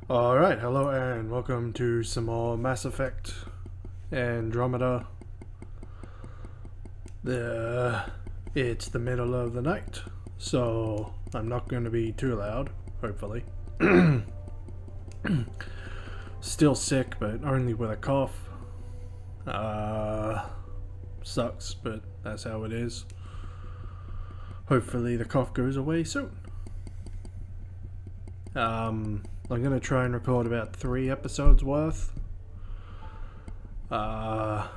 Alright, hello and welcome to some more Mass Effect Andromeda. It's the middle of the night, so I'm not going to be too loud, hopefully. Still sick, but only with a cough. Sucks, but that's how it is. Hopefully the cough goes away soon. I'm gonna try and record about 3 episodes worth. Also,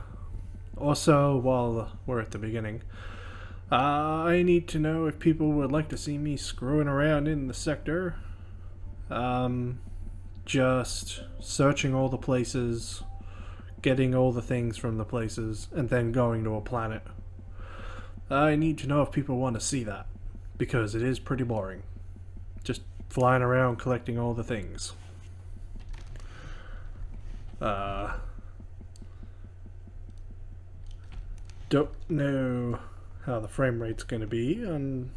while we're at the beginning, I need to know if people would like to see me screwing around in the sector. Just searching all the places, getting all the things from the places, and then going to a planet. I need to know if people want to see that, because it is pretty boring. Just flying around collecting all the things. Don't know how the frame rate's going to be, and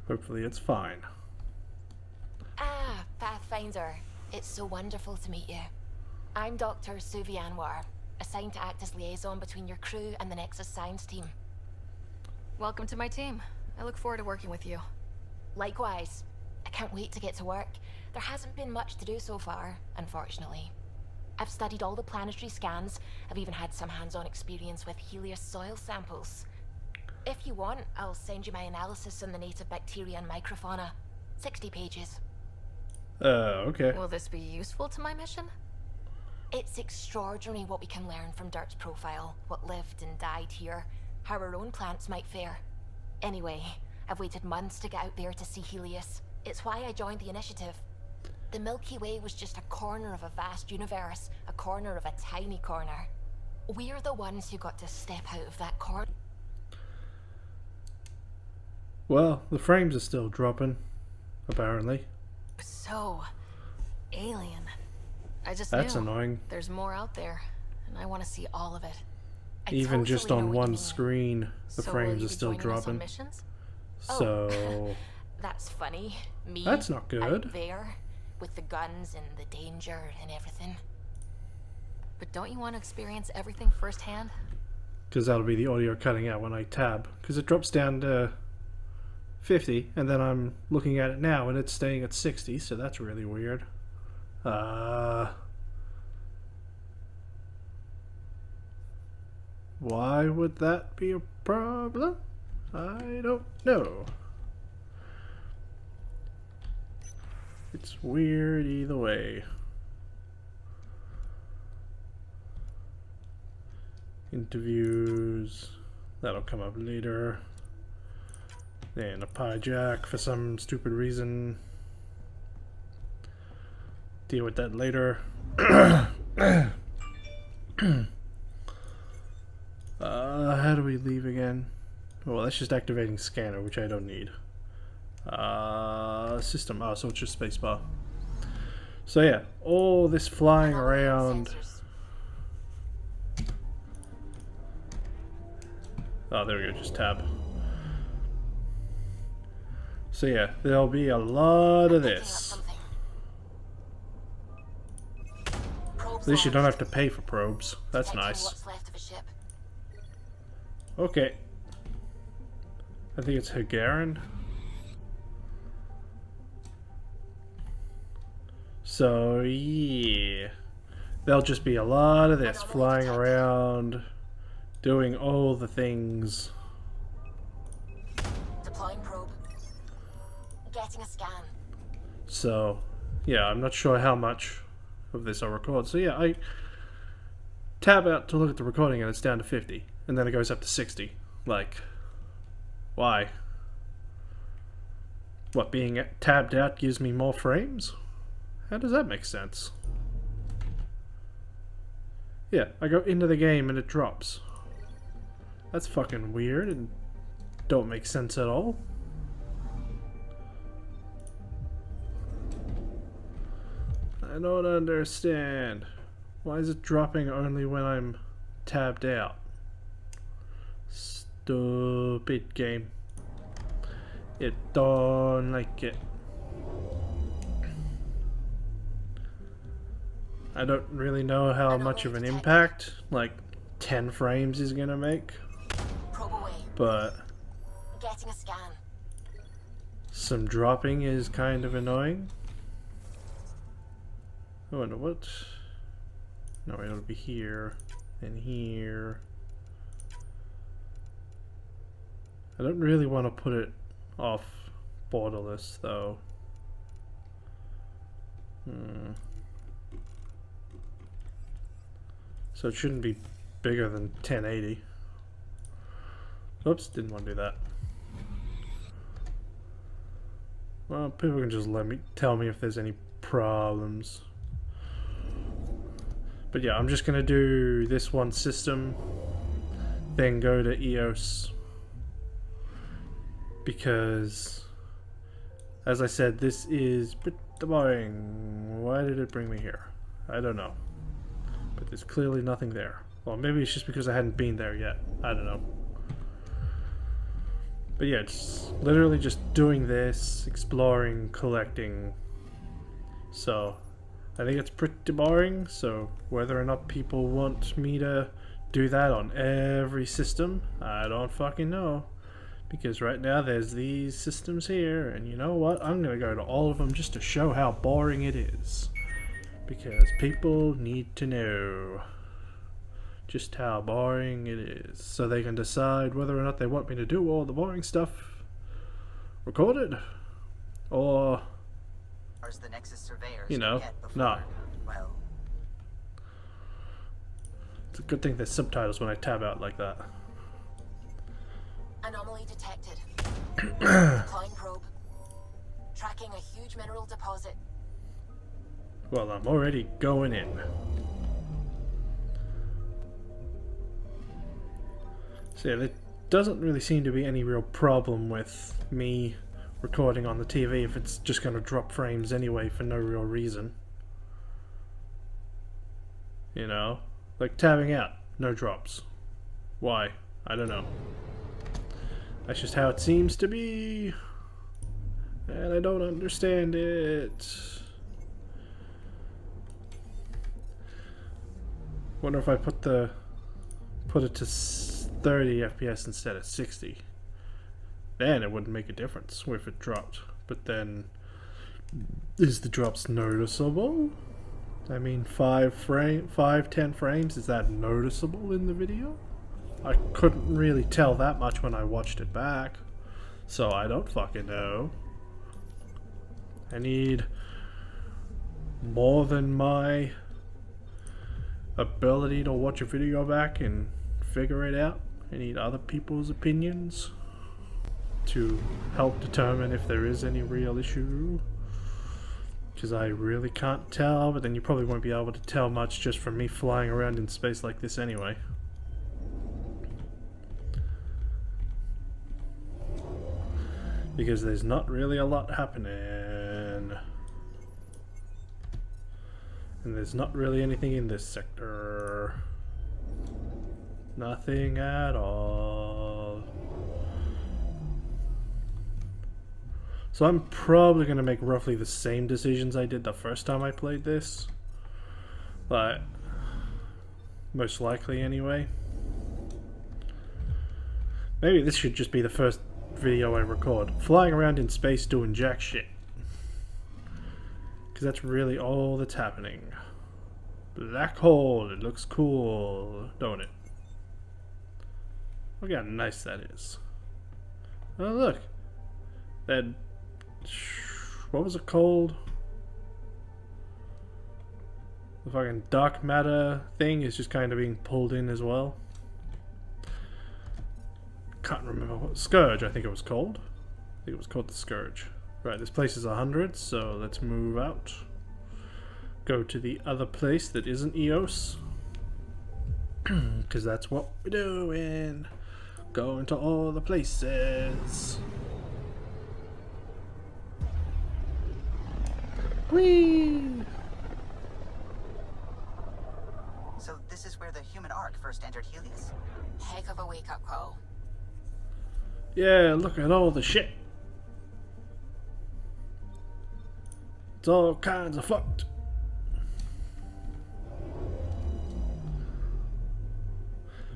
hopefully it's fine. Ah, Pathfinder. It's so wonderful to meet you. I'm Dr. Suvi Anwar, assigned to act as liaison between your crew and the Nexus Science team. Welcome to my team. I look forward to working with you. Likewise. I can't wait to get to work. There hasn't been much to do so far, unfortunately. I've studied all the planetary scans. I've even had some hands-on experience with Helios soil samples. If you want, I'll send you my analysis on the native bacteria and microfauna. 60 pages. Okay. Will this be useful to my mission? It's extraordinary what we can learn from Dirt's profile, what lived and died here, how our own plants might fare. Anyway, I've waited months to get out there to see Helios. It's why I joined the initiative. The Milky Way was just a corner of a vast universe, a corner of a tiny corner. We're the ones who got to step out of that corner. Well, the frames are still dropping, apparently. So, alien. That's annoying. There's more out there, and I want to see all of it. Even just on one screen. screen, the So frames will you are be still joining us on dropping. missions? So, That's funny. Me. that's not good. Out there, with the guns and the danger and everything. But don't you want to experience everything firsthand? Because that'll be the audio cutting out when I tab. Because it drops down to 50, and then I'm looking at it now, and it's staying at 60, so that's really weird. Why would that be a problem? I don't know. It's weird either way. Interviews, that'll come up later. And a pie jack for some stupid reason. Deal with that later. How do we leave again? Well, that's just activating scanner, which I don't need. System. Oh, so it's just spacebar. So yeah, all this flying around. Oh, there we go, just tab. So yeah, there'll be a lot of this. At least you don't have to pay for probes. That's nice. What's left of a ship. Okay. I think it's Hagarin. So yeah, there'll just be a lot of this flying around, doing all the things. Deploying probe. Getting a scan. So yeah, I'm not sure how much of this I'll record. So yeah, I tab out to look at the recording and it's down to 50, and then it goes up to 60. Like, why? What, being tabbed out gives me more frames? How does that make sense? Yeah, I go into the game and it drops. That's fucking weird and don't make sense at all. I don't understand. Why is it dropping only when I'm tabbed out? Stupid game. It don't like it. I don't really know how much of an impact, like 10 frames is gonna make, Probe away. but Getting a scan. some dropping is kind of annoying. I wonder what. No, it'll be here and here. I don't really want to put it off borderless though. So it shouldn't be bigger than 1080. Oops, didn't want to do that. Well, people can just tell me if there's any problems. But yeah, I'm just gonna do this one system, then go to EOS, because, as I said, this is pretty boring. Why did it bring me here? I don't know. But there's clearly nothing there. Well, maybe it's just because I hadn't been there yet. I don't know. But yeah, it's literally just doing this, exploring, collecting. So, I think it's pretty boring. So, whether or not people want me to do that on every system, I don't fucking know. Because right now there's these systems here, and you know what? I'm gonna go to all of them just to show how boring it is. Because people need to know just how boring it is, so they can decide whether or not they want me to do all the boring stuff recorded, or the Nexus surveyors you know, before, not. Well, It's a good thing there's subtitles when I tab out like that. Anomaly detected. Deploying probe. Tracking a huge mineral deposit. Well, I'm already going in. So yeah, there doesn't really seem to be any real problem with me recording on the TV if it's just going to drop frames anyway for no real reason. You know? Like tabbing out, no drops. Why? I don't know. That's just how it seems to be. And I don't understand it. Wonder if I put it to 30 FPS instead of 60. Then it wouldn't make a difference if it dropped. But then, is the drops noticeable? I mean, 10 frames, is that noticeable in the video? I couldn't really tell that much when I watched it back. So I don't fucking know. I need more than my ability to watch a video back and figure it out. I need other people's opinions to help determine if there is any real issue. Because I really can't tell, but then you probably won't be able to tell much just from me flying around in space like this anyway. Because there's not really a lot happening. And there's not really anything in this sector. Nothing at all. So I'm probably going to make roughly the same decisions I did the first time I played this. But most likely anyway. Maybe this should just be the first video I record. Flying around in space doing jack shit. Because that's really all that's happening. Black hole, it looks cool, don't it? Look how nice that is. Oh look. That... What was it called? The fucking dark matter thing is just kind of being pulled in as well. Can't remember what... Scourge, I think it was called. I think it was called the Scourge. Right, this place is 100, so let's move out. Go to the other place that isn't EOS. Because that's what we're doing. Going to all the places. Whee! so this is where the human ark first entered Helios? Heck of a wake-up call. Yeah, look at all the shit. It's all kinds of fucked.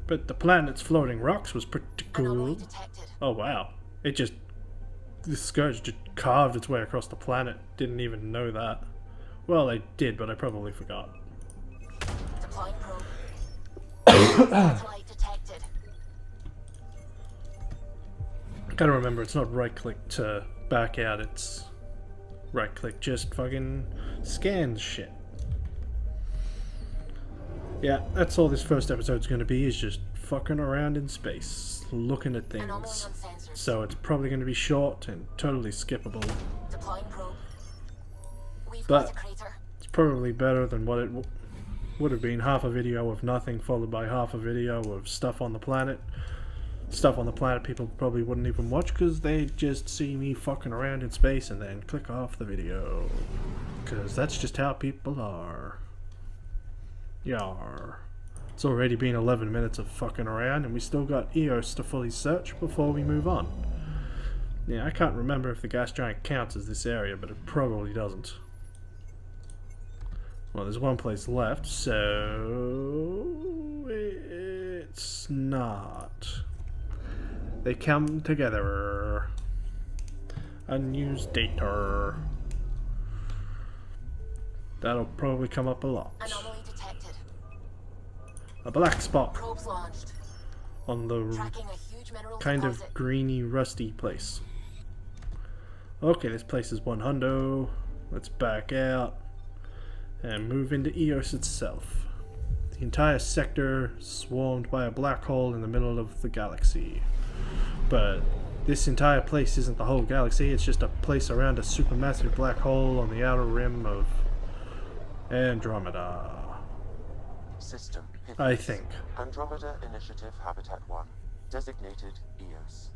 But the planet's floating rocks was pretty Anomaly cool. detected. Oh wow. The scourge just carved its way across the planet. Didn't even know that. Well, I did, but I probably forgot. Deploying probe. Satellite detected. Gotta remember, it's not right click to back out, it's right click, just fucking scans shit. Yeah, that's all this first episode's gonna be, is just fucking around in space, looking at Anomaly on things. sensors. So it's probably gonna be short and totally skippable. Deploying probe. We've But got a crater. it's probably better than what it would have been, half a video of nothing followed by half a video of stuff on the planet. Stuff on the planet people probably wouldn't even watch because they'd just see me fucking around in space and then click off the video. Because that's just how people are. Yar. It's already been 11 minutes of fucking around and we still got EOS to fully search before we move on. Yeah, I can't remember if the gas giant counts as this area, but it probably doesn't. Well, there's one place left, so it's not. They come together. Unused data. That'll probably come up a lot. Anomaly detected. A black spot Probes launched. on the Tracking a huge mineral kind deposit. of greeny, rusty place. Okay, this place is one hundo. Let's back out and move into EOS itself. The entire sector swarmed by a black hole in the middle of the galaxy. But this entire place isn't the whole galaxy, it's just a place around a supermassive black hole on the outer rim of Andromeda. System I think. Andromeda Initiative Habitat 1, designated EOS.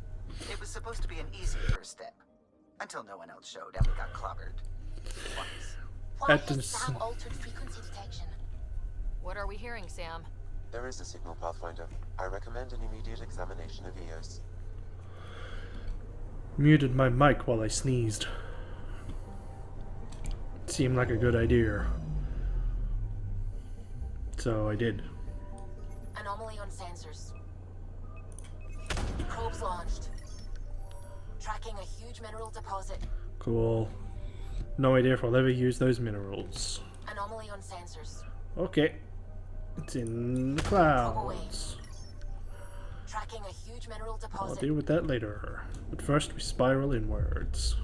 It was supposed to be an easy first step. Until no one else showed and we got clobbered. Once. Why At has this- Sam altered frequency detection? What are we hearing, Sam? There is a signal pathfinder. I recommend an immediate examination of EOS. Muted my mic while I sneezed. Seemed like a good idea. So I did. Anomaly on sensors. Probes launched. Tracking a huge mineral deposit. Cool. No idea if I'll ever use those minerals. Anomaly on sensors. Okay. It's in the clouds. Tracking a huge mineral I'll deposit. deal with that later. But first we spiral inwards.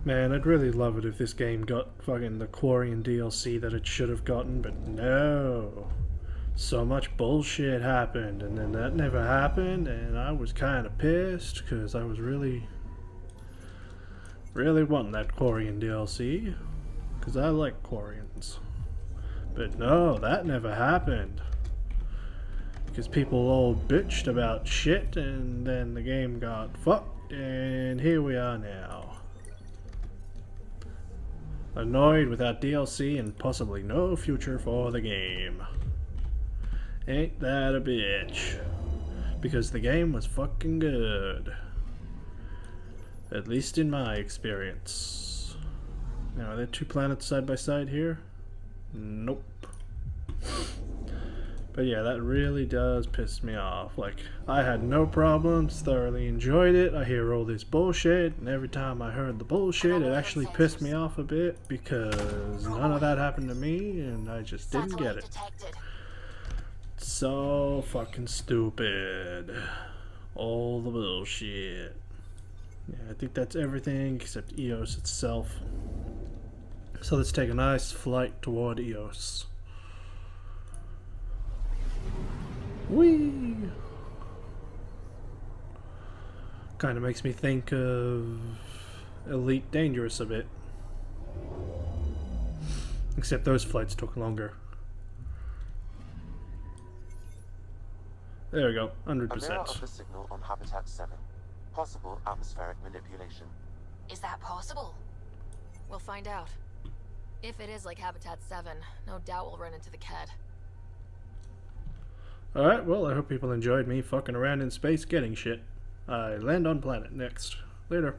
Man, I'd really love it if this game got fucking the Quarian DLC that it should have gotten, but no. So much bullshit happened, and then that never happened, and I was kind of pissed, because I was really wanting that Quarian DLC, because I like Quarians. But no, that never happened. Because people all bitched about shit, and then the game got fucked, and here we are now. Annoyed without DLC and possibly no future for the game. Ain't that a bitch? Because the game was fucking good. At least in my experience. Now, are there two planets side by side here? Nope. But yeah, that really does piss me off. Like, I had no problems, thoroughly enjoyed it. I hear all this bullshit, and every time I heard the bullshit, it actually pissed me off a bit because none of that happened to me, and I just didn't get it. Detected. So fucking stupid. All the bullshit. Yeah, I think that's everything except EOS itself. So let's take a nice flight toward EOS. Whee! Kind of makes me think of Elite Dangerous a bit. Except those flights took longer. There we go, A mirror 100%. of the signal on Habitat 7. Possible atmospheric manipulation. Is that possible? We'll find out. If it is like Habitat 7, no doubt we'll run into the Ked. Alright, well, I hope people enjoyed me fucking around in space getting shit. I land on planet next. Later.